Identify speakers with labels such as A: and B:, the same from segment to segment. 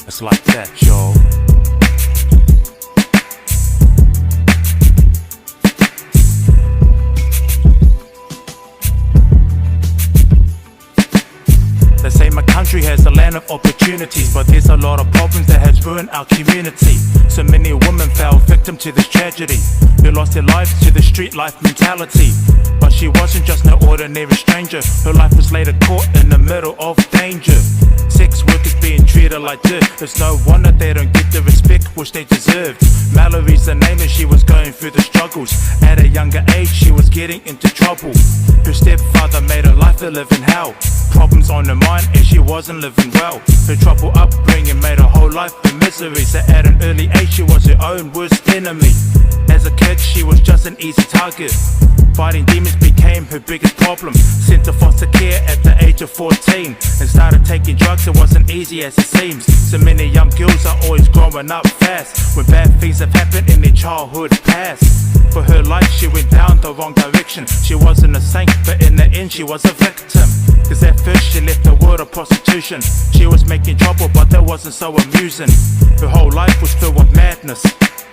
A: It's like that, yo. They say my country has a land of opportunities, but there's a lot of problems that has ruined our community. So many women fell victim to this tragedy, who lost their lives to the street life mentality. But she wasn't just no ordinary stranger, her life was later caught in the middle of danger. Sex workers being treated like dirt, it's no wonder they don't get the respect which they deserved. Mallory's the name and she was going through the struggles. At a younger age she was getting into trouble. Her stepfather made her life a living hell. Problems on her mind and she wasn't living well. Her troubled upbringing made her whole life a misery. So at an early age she was her own worst enemy. As a kid she was just an easy target. Fighting demons became her biggest problem. Sent to foster care at the age of 14 and started taking drugs. It wasn't easy as it seems. So many young girls are always growing up fast when bad things have happened in their childhood past. For her life she went down the wrong direction. She wasn't a saint but in the end she was a victim. Cause at first she left the world of prostitution. She was making trouble but that wasn't so amusing. Her whole life was filled with madness.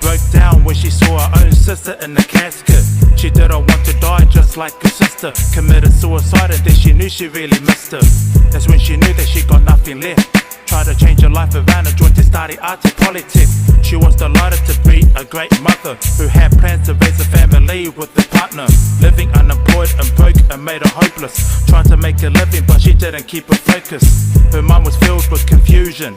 A: Broke down when she saw her own sister in the casket. She didn't want to die just like her sister. Committed suicide and then she knew she really missed her. That's when she knew that she got nothing left. Tried to change her life around and joined to study art and politics. She was delighted to be a great mother who had plans to raise a family with a partner. Living unemployed and broke and made her hopeless. Tried to make a living but she didn't keep her focus. Her mind was filled with confusion.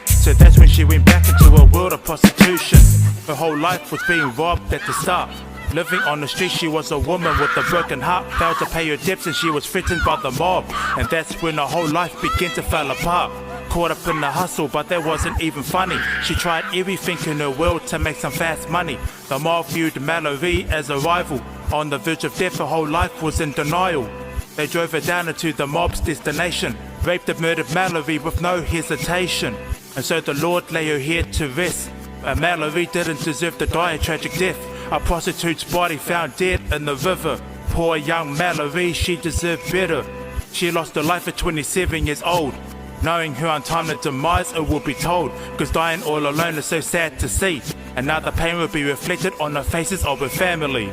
A: So that's when she went back into a world of prostitution. Her whole life was being robbed at the start. Living on the street, she was a woman with a broken heart. Failed to pay her debts and she was threatened by the mob. And that's when her whole life began to fall apart. Caught up in the hustle, but that wasn't even funny. She tried everything in her world to make some fast money. The mob viewed Mallory as a rival. On the verge of death, her whole life was in denial. They drove her down into the mob's destination. Raped and murdered Mallory with no hesitation. And so the Lord lay her here to rest. And Mallory didn't deserve to die a tragic death. A prostitute's body found dead in the river. Poor young Mallory, she deserved better. She lost her life at 27 years old. Knowing her untimely demise, it will be told. Cause dying all alone is so sad to see. And now the pain will be reflected on the faces of her family.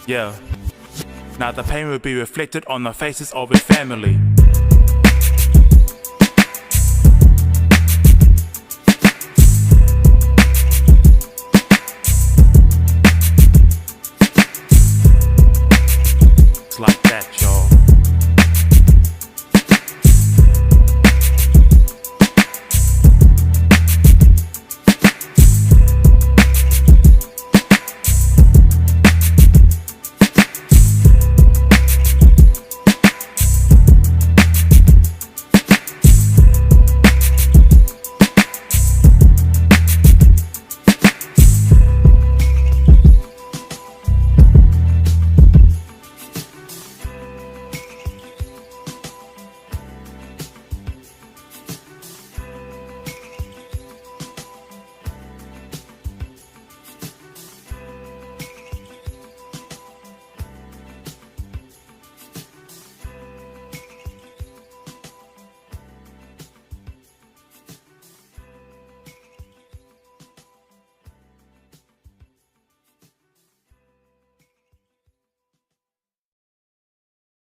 A: Yeah. Now the pain will be reflected on the faces of her family.